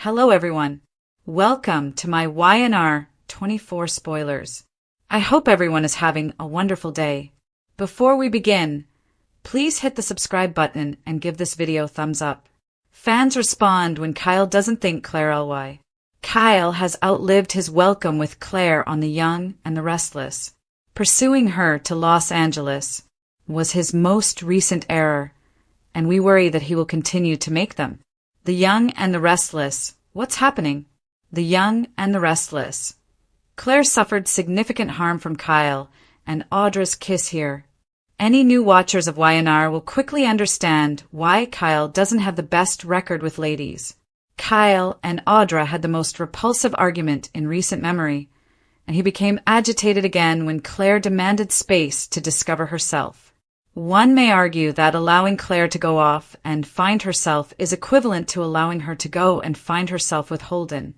Hello everyone. Welcome to my YNR 24 spoilers. I hope everyone is having a wonderful day. Before we begin, please hit the subscribe button and give this video a thumbs up. Fans respond when Kyle doesn't think Claire ly. Kyle has outlived his welcome with Claire on The Young and the Restless. Pursuing her to Los Angeles was his most recent error, and we worry that he will continue to make them. The Young and the Restless. What's happening? The Young and the Restless. Claire suffered significant harm from Kyle and Audra's kiss here. Any new watchers of YNR will quickly understand why Kyle doesn't have the best record with ladies. Kyle and Audra had the most repulsive argument in recent memory, and he became agitated again when Claire demanded space to discover herself. One may argue that allowing Claire to go off and find herself is equivalent to allowing her to go and find herself with Holden,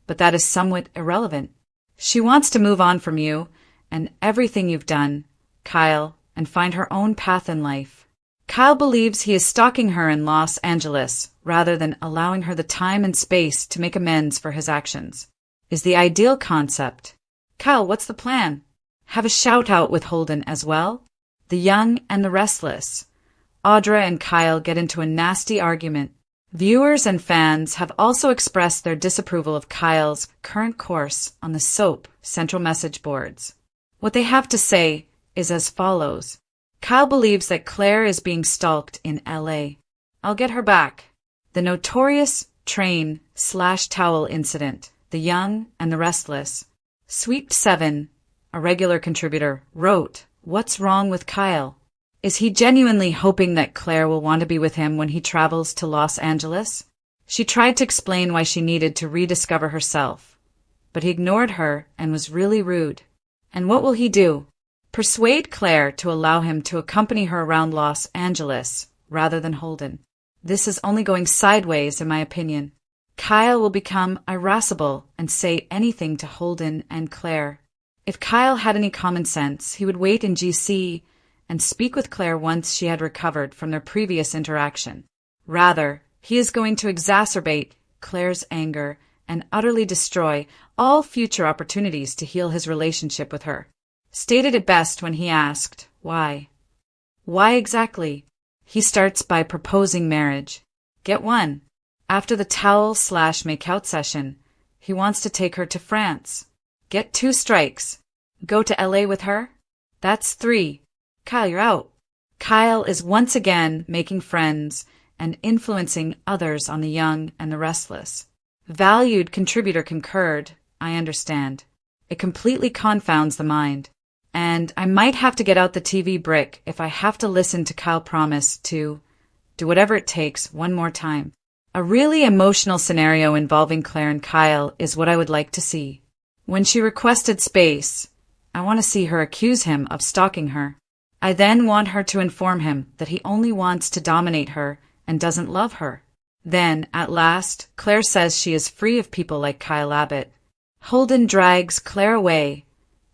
but that is somewhat irrelevant. She wants to move on from you and everything you've done, Kyle, and find her own path in life. Kyle believes he is stalking her in Los Angeles rather than allowing her the time and space to make amends for his actions. Is the ideal concept. Kyle, what's the plan? Have a shout-out with Holden as well? The Young and the Restless. Audra and Kyle get into a nasty argument. Viewers and fans have also expressed their disapproval of Kyle's current course on the soap central message boards. What they have to say is as follows. Kyle believes that Claire is being stalked in LA. I'll get her back. The notorious train/towel incident. The Young and the Restless. Sweet7, a regular contributor, wrote, "What's wrong with Kyle? Is he genuinely hoping that Claire will want to be with him when he travels to Los Angeles?" She tried to explain why she needed to rediscover herself, but he ignored her and was really rude. And what will he do? Persuade Claire to allow him to accompany her around Los Angeles rather than Holden. This is only going sideways in my opinion. Kyle will become irascible and say anything to Holden and Claire. If Kyle had any common sense, he would wait in GC and speak with Claire once she had recovered from their previous interaction. Rather, he is going to exacerbate Claire's anger and utterly destroy all future opportunities to heal his relationship with her. Stated it best when he asked, why? Why exactly? He starts by proposing marriage. Get one. After the towel/makeout session, he wants to take her to France. Get 2 strikes. Go to LA with her? That's 3. Kyle, you're out. Kyle is once again making friends and influencing others on The Young and the Restless. Valued contributor concurred, I understand. It completely confounds the mind. And I might have to get out the TV brick if I have to listen to Kyle promise to do whatever it takes one more time. A really emotional scenario involving Claire and Kyle is what I would like to see. When she requested space, I want to see her accuse him of stalking her. I then want her to inform him that he only wants to dominate her and doesn't love her. Then, at last, Claire says she is free of people like Kyle Abbott. Holden drags Claire away,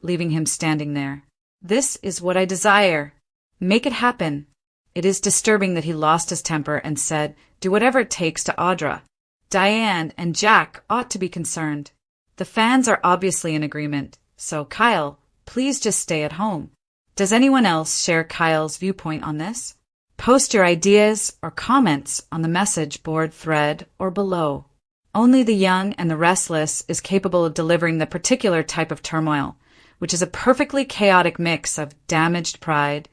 leaving him standing there. This is what I desire. Make it happen. It is disturbing that he lost his temper and said, do whatever it takes to Audra. Diane and Jack ought to be concerned. The fans are obviously in agreement, so Kyle, please just stay at home. Does anyone else share Kyle's viewpoint on this? Post your ideas or comments on the message board thread or below. Only The Young and the Restless is capable of delivering the particular type of turmoil, which is a perfectly chaotic mix of damaged pride,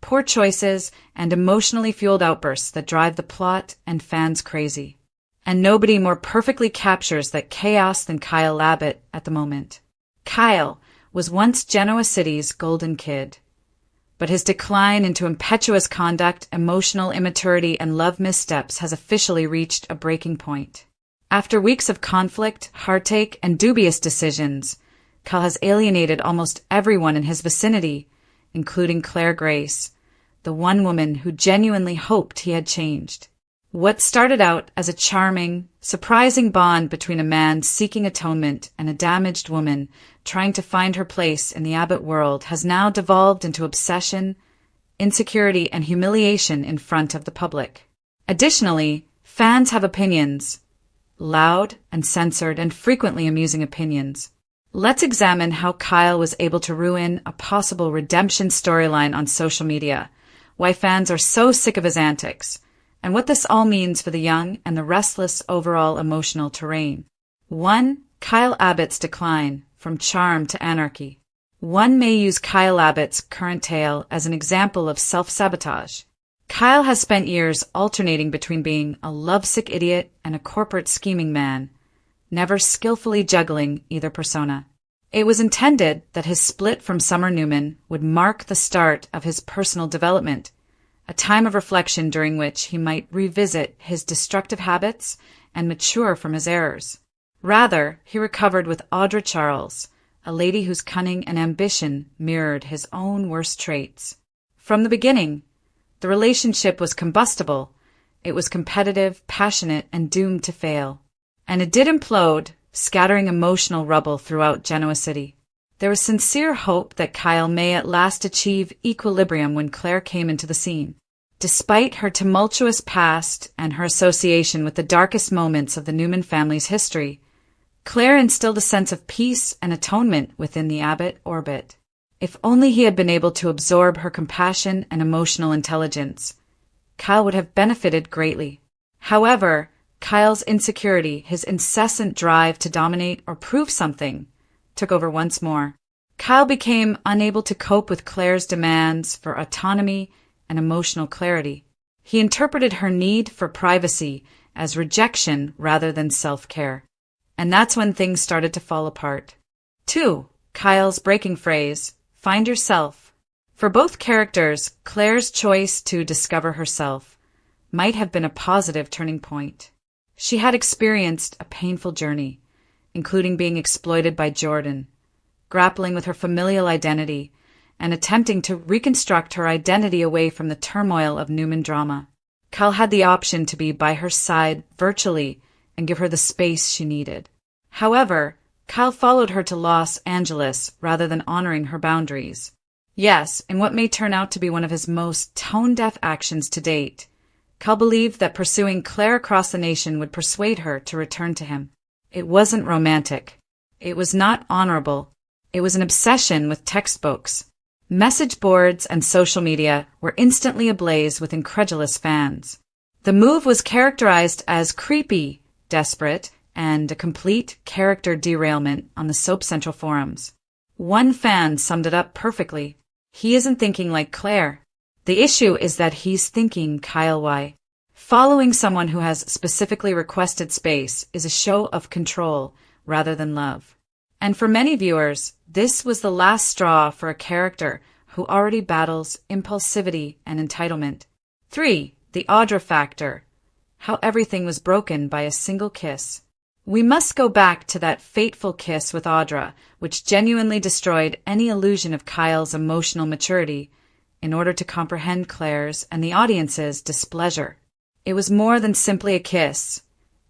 poor choices, and emotionally fueled outbursts that drive the plot and fans crazy. And nobody more perfectly captures that chaos than Kyle Abbott at the moment. Kyle was once Genoa City's golden kid, but his decline into impetuous conduct, emotional immaturity, and love missteps has officially reached a breaking point. After weeks of conflict, heartache, and dubious decisions, Kyle has alienated almost everyone in his vicinity, including Claire Grace, the one woman who genuinely hoped he had changed. What started out as a charming, surprising bond between a man seeking atonement and a damaged woman trying to find her place in the Abbott world has now devolved into obsession, insecurity, and humiliation in front of the public. Additionally, fans have opinions, loud, uncensored, and frequently amusing opinions. Let's examine how Kyle was able to ruin a possible redemption storyline on social media, why fans are so sick of his antics, and what this all means for the young and the restless overall emotional terrain. 1. Kyle Abbott's decline, from charm to anarchy. One may use Kyle Abbott's current tale as an example of self-sabotage. Kyle has spent years alternating between being a lovesick idiot and a corporate scheming man, never skillfully juggling either persona. It was intended that his split from Summer Newman would mark the start of his personal development, a time of reflection during which he might revisit his destructive habits and mature from his errors. Rather, he recovered with Audra Charles, a lady whose cunning and ambition mirrored his own worst traits. From the beginning, the relationship was combustible. It was competitive, passionate, and doomed to fail. And it did implode, scattering emotional rubble throughout Genoa City. There was sincere hope that Kyle may at last achieve equilibrium when Claire came into the scene. Despite her tumultuous past and her association with the darkest moments of the Newman family's history, Claire instilled a sense of peace and atonement within the Abbott orbit. If only he had been able to absorb her compassion and emotional intelligence, Kyle would have benefited greatly. However, Kyle's insecurity, his incessant drive to dominate or prove something, took over once more. Kyle became unable to cope with Claire's demands for autonomy and emotional clarity. He interpreted her need for privacy as rejection rather than self-care. And that's when things started to fall apart. 2. Kyle's breaking phrase, find yourself. For both characters, Claire's choice to discover herself might have been a positive turning point. She had experienced a painful journey, including being exploited by Jordan, grappling with her familial identity, and attempting to reconstruct her identity away from the turmoil of Newman drama. Kyle had the option to be by her side virtually and give her the space she needed. However, Kyle followed her to Los Angeles rather than honoring her boundaries. Yes, in what may turn out to be one of his most tone-deaf actions to date, Kyle believed that pursuing Claire across the nation would persuade her to return to him. It wasn't romantic. It was not honorable. It was an obsession with textbooks. Message boards and social media were instantly ablaze with incredulous fans. The move was characterized as creepy, desperate, and a complete character derailment on the Soap Central forums. One fan summed it up perfectly. He isn't thinking like Claire. The issue is that he's thinking Kyle-y. Following someone who has specifically requested space is a show of control rather than love. And for many viewers, this was the last straw for a character who already battles impulsivity and entitlement. 3. The Audra factor. How everything was broken by a single kiss. We must go back to that fateful kiss with Audra, which genuinely destroyed any illusion of Kyle's emotional maturity, in order to comprehend Claire's and the audience's displeasure. It was more than simply a kiss.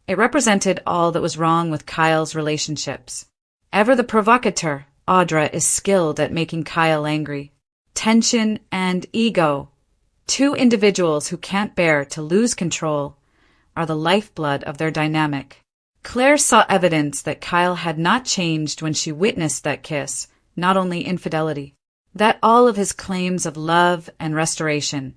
It represented all that was wrong with Kyle's relationships. Ever the provocateur, Audra is skilled at making Kyle angry. Tension and ego, two individuals who can't bear to lose control, are the lifeblood of their dynamic. Claire saw evidence that Kyle had not changed when she witnessed that kiss, not only infidelity. That all of his claims of love and restoration,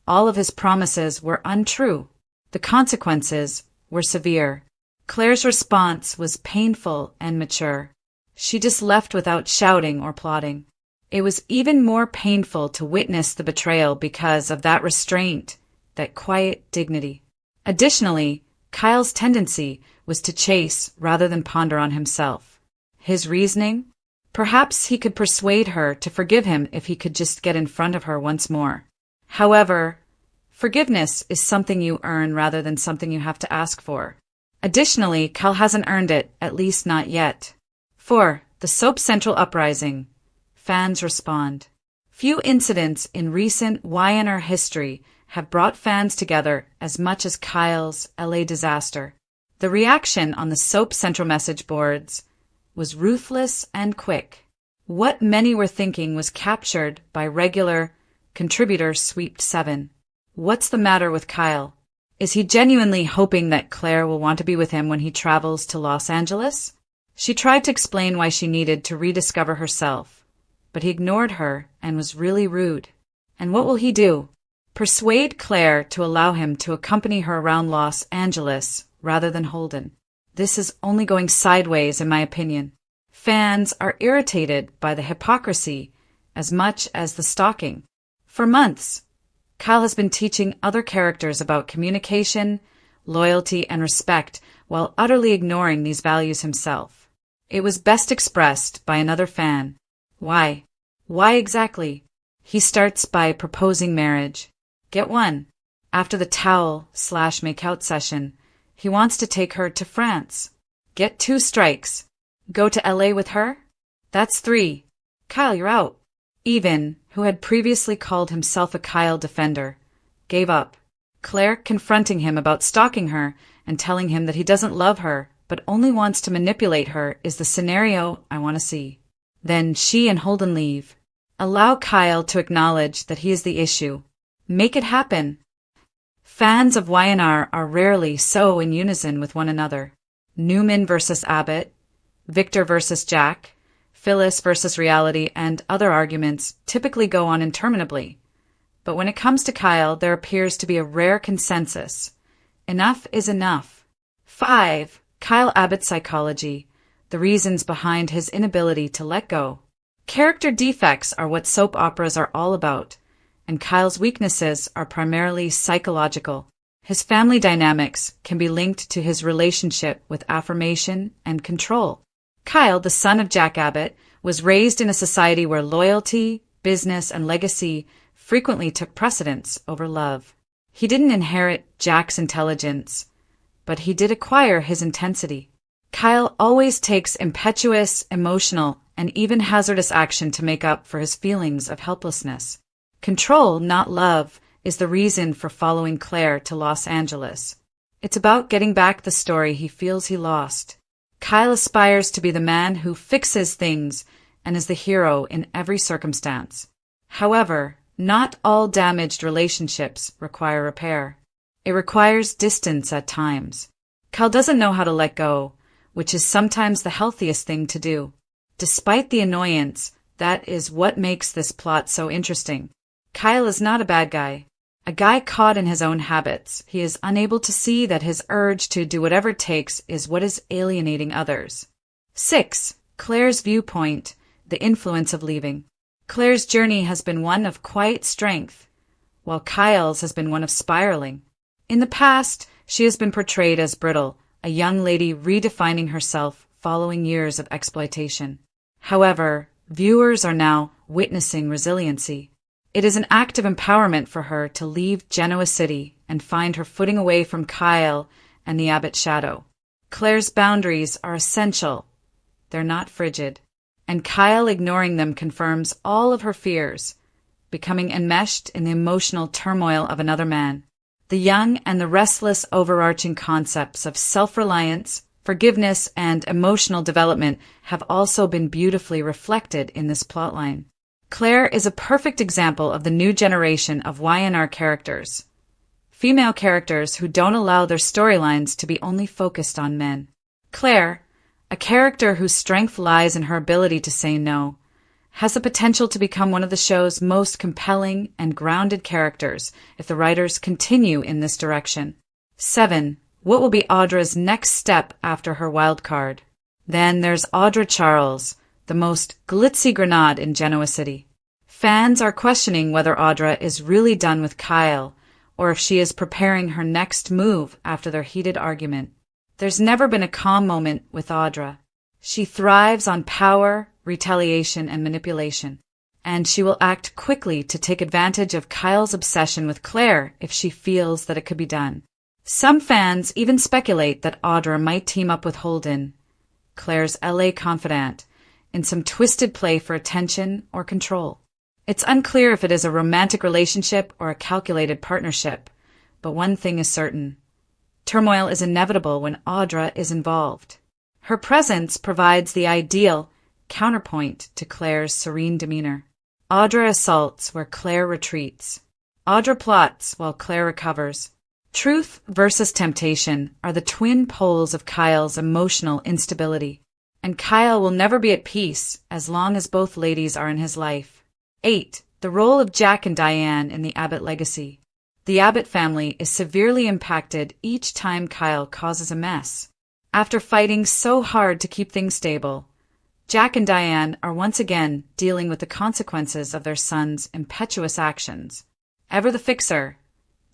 all of his promises were untrue. The consequences were severe. Claire's response was painful and mature. She just left without shouting or plotting. It was even more painful to witness the betrayal because of that restraint, that quiet dignity. Additionally, Kyle's tendency was to chase rather than ponder on himself. His reasoning? Perhaps he could persuade her to forgive him if he could just get in front of her once more. However, forgiveness is something you earn rather than something you have to ask for. Additionally, Kyle hasn't earned it, at least not yet. 4. The Soap Central uprising. Fans respond. Few incidents in recent YNR history have brought fans together as much as Kyle's LA disaster. The reaction on the Soap Central message boards was ruthless and quick. What many were thinking was captured by regular contributor Sweep 7. What's the matter with Kyle? Is he genuinely hoping that Claire will want to be with him when he travels to Los Angeles? She tried to explain why she needed to rediscover herself, but he ignored her and was really rude. And what will he do? Persuade Claire to allow him to accompany her around Los Angeles rather than Holden. This is only going sideways, in my opinion. Fans are irritated by the hypocrisy as much as the stalking. For months, Kyle has been teaching other characters about communication, loyalty, and respect while utterly ignoring these values himself. It was best expressed by another fan. Why? Why exactly? He starts by proposing marriage. Get one. After the towel/make-out session, he wants to take her to France. Get 2 strikes. Go to LA with her? That's 3. Kyle, you're out. Even, who had previously called himself a Kyle defender, gave up. Claire confronting him about stalking her and telling him that he doesn't love her but only wants to manipulate her is the scenario I want to see. Then she and Holden leave. Allow Kyle to acknowledge that he is the issue. Make it happen. Fans of Y&R are rarely so in unison with one another. Newman versus Abbott, Victor versus Jack, Phyllis versus reality, and other arguments typically go on interminably. But when it comes to Kyle, there appears to be a rare consensus. Enough is enough. 5. Kyle Abbott's psychology, the reasons behind his inability to let go. Character defects are what soap operas are all about, and Kyle's weaknesses are primarily psychological. His family dynamics can be linked to his relationship with affirmation and control. Kyle, the son of Jack Abbott, was raised in a society where loyalty, business, and legacy frequently took precedence over love. He didn't inherit Jack's intelligence, but he did acquire his intensity. Kyle always takes impetuous, emotional, and even hazardous action to make up for his feelings of helplessness. Control, not love, is the reason for following Claire to Los Angeles. It's about getting back the story he feels he lost. Kyle aspires to be the man who fixes things and is the hero in every circumstance. However, not all damaged relationships require repair. It requires distance at times. Kyle doesn't know how to let go, which is sometimes the healthiest thing to do. Despite the annoyance, that is what makes this plot so interesting. Kyle is not a bad guy. A guy caught in his own habits. He is unable to see that his urge to do whatever it takes is what is alienating others. 6. Claire's viewpoint, the influence of leaving. Claire's journey has been one of quiet strength, while Kyle's has been one of spiraling. In the past, she has been portrayed as brittle, a young lady redefining herself following years of exploitation. However, viewers are now witnessing resiliency. It is an act of empowerment for her to leave Genoa City and find her footing away from Kyle and the Abbott shadow. Claire's boundaries are essential. They're not frigid. And Kyle ignoring them confirms all of her fears, becoming enmeshed in the emotional turmoil of another man. The young and the restless overarching concepts of self-reliance, forgiveness, and emotional development have also been beautifully reflected in this plotline. Claire is a perfect example of the new generation of Y&R characters. Female characters who don't allow their storylines to be only focused on men. Claire, a character whose strength lies in her ability to say no, has the potential to become one of the show's most compelling and grounded characters if the writers continue in this direction. 7. What will be Audra's next step after her wild card? Then there's Audra Charles, the most glitzy grenade in Genoa City. Fans are questioning whether Audra is really done with Kyle, or if she is preparing her next move after their heated argument. There's never been a calm moment with Audra. She thrives on power, retaliation, and manipulation, and she will act quickly to take advantage of Kyle's obsession with Claire if she feels that it could be done. Some fans even speculate that Audra might team up with Holden, Claire's LA confidant, in some twisted play for attention or control. It's unclear if it is a romantic relationship or a calculated partnership, but one thing is certain. Turmoil is inevitable when Audra is involved. Her presence provides the ideal counterpoint to Claire's serene demeanor. Audra assaults where Claire retreats. Audra plots while Claire recovers. Truth versus temptation are the twin poles of Kyle's emotional instability, and Kyle will never be at peace as long as both ladies are in his life. 8. The role of Jack and Diane in the Abbott legacy. The Abbott family is severely impacted each time Kyle causes a mess. After fighting so hard to keep things stable, Jack and Diane are once again dealing with the consequences of their son's impetuous actions. Ever the fixer,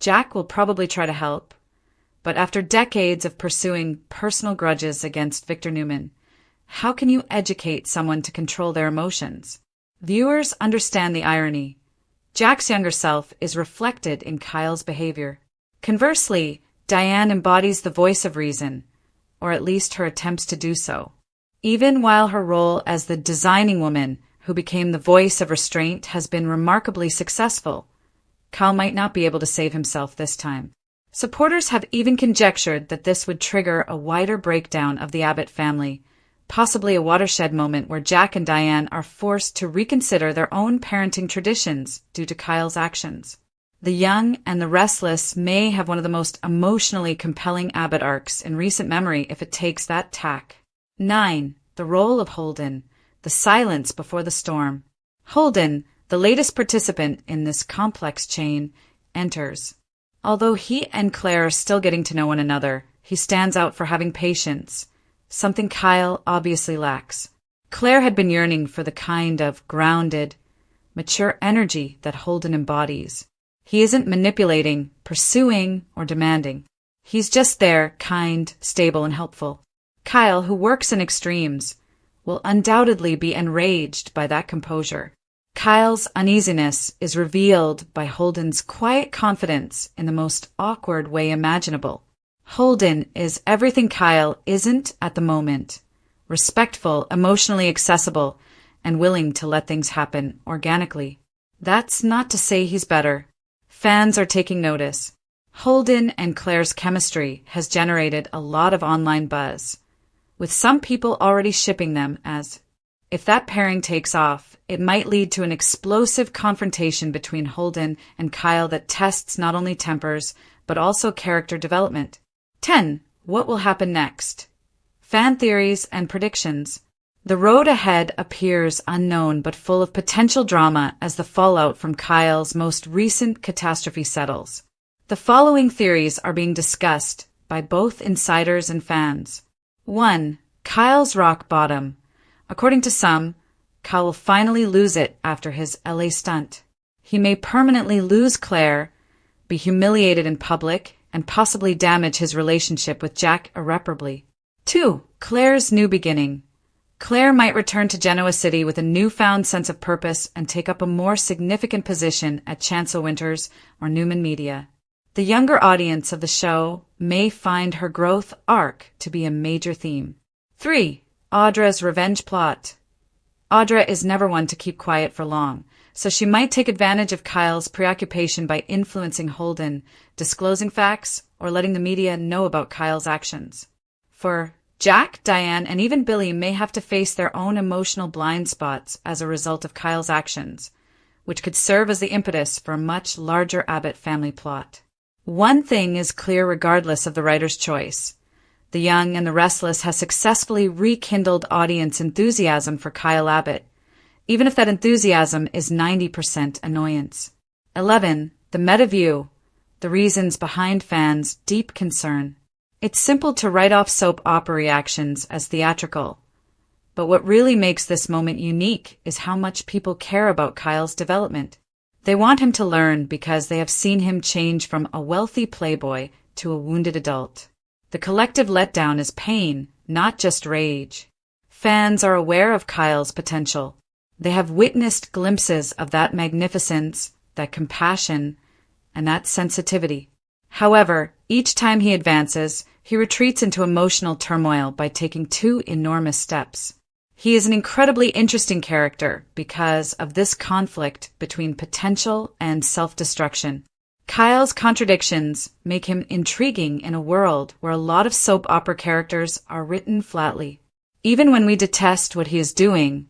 Jack will probably try to help, but after decades of pursuing personal grudges against Victor Newman, how can you educate someone to control their emotions? Viewers understand the irony. Jack's younger self is reflected in Kyle's behavior. Conversely, Diane embodies the voice of reason, or at least her attempts to do so. Even while her role as the designing woman who became the voice of restraint has been remarkably successful, Kyle might not be able to save himself this time. Supporters have even conjectured that this would trigger a wider breakdown of the Abbott family, possibly a watershed moment where Jack and Diane are forced to reconsider their own parenting traditions due to Kyle's actions. The Young and the Restless may have one of the most emotionally compelling Abbott arcs in recent memory if it takes that tack. 9. The role of Holden, the silence before the storm. Holden, the latest participant in this complex chain, enters. Although he and Claire are still getting to know one another, he stands out for having patience, something Kyle obviously lacks. Claire had been yearning for the kind of grounded, mature energy that Holden embodies. He isn't manipulating, pursuing, or demanding. He's just there, kind, stable, and helpful. Kyle, who works in extremes, will undoubtedly be enraged by that composure. Kyle's uneasiness is revealed by Holden's quiet confidence in the most awkward way imaginable. Holden is everything Kyle isn't at the moment: respectful, emotionally accessible, and willing to let things happen organically. That's not to say he's better. Fans are taking notice. Holden and Claire's chemistry has generated a lot of online buzz, with some people already shipping them as, if that pairing takes off, it might lead to an explosive confrontation between Holden and Kyle that tests not only tempers, but also character development. 10. What will happen next? Fan theories and predictions. The road ahead appears unknown but full of potential drama as the fallout from Kyle's most recent catastrophe settles. The following theories are being discussed by both insiders and fans. 1. Kyle's rock bottom. According to some, Kyle will finally lose it after his LA stunt. He may permanently lose Claire, be humiliated in public, and possibly damage his relationship with Jack irreparably. 2. Claire's new beginning. Claire might return to Genoa City with a newfound sense of purpose and take up a more significant position at Chancellor Winters or Newman Media. The younger audience of the show may find her growth arc to be a major theme. 3. Audra's revenge plot. Audra is never one to keep quiet for long, so she might take advantage of Kyle's preoccupation by influencing Holden, disclosing facts, or letting the media know about Kyle's actions. For Jack, Diane, and even Billy may have to face their own emotional blind spots as a result of Kyle's actions, which could serve as the impetus for a much larger Abbott family plot. One thing is clear regardless of the writer's choice. The Young and the Restless has successfully rekindled audience enthusiasm for Kyle Abbott, even if that enthusiasm is 90% annoyance. 11. The meta view. The reasons behind fans' deep concern. It's simple to write off soap opera reactions as theatrical, but what really makes this moment unique is how much people care about Kyle's development. They want him to learn because they have seen him change from a wealthy playboy to a wounded adult. The collective letdown is pain, not just rage. Fans are aware of Kyle's potential. They have witnessed glimpses of that magnificence, that compassion, and that sensitivity. However, each time he advances, he retreats into emotional turmoil by taking 2 enormous steps. He is an incredibly interesting character because of this conflict between potential and self-destruction. Kyle's contradictions make him intriguing in a world where a lot of soap opera characters are written flatly. Even when we detest what he is doing,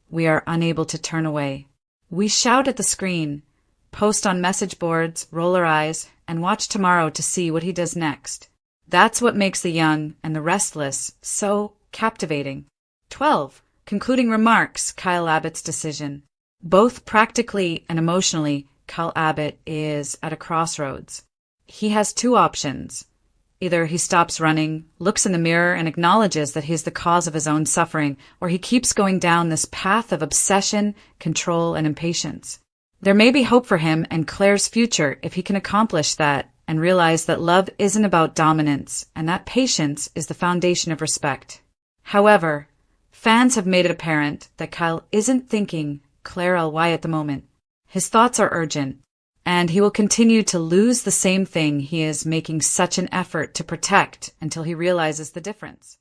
we are unable to turn away. We shout at the screen, post on message boards, roll her eyes, and watch tomorrow to see what he does next. That's what makes the young and the restless so captivating. 12. Concluding remarks, Kyle Abbott's decision. Both practically and emotionally, Kyle Abbott is at a crossroads. He has two options. Either he stops running, looks in the mirror, and acknowledges that he's the cause of his own suffering, or he keeps going down this path of obsession, control, and impatience. There may be hope for him and Claire's future if he can accomplish that and realize that love isn't about dominance, and that patience is the foundation of respect. However, fans have made it apparent that Kyle isn't thinking Claire Ly at the moment. His thoughts are urgent, and he will continue to lose the same thing he is making such an effort to protect until he realizes the difference.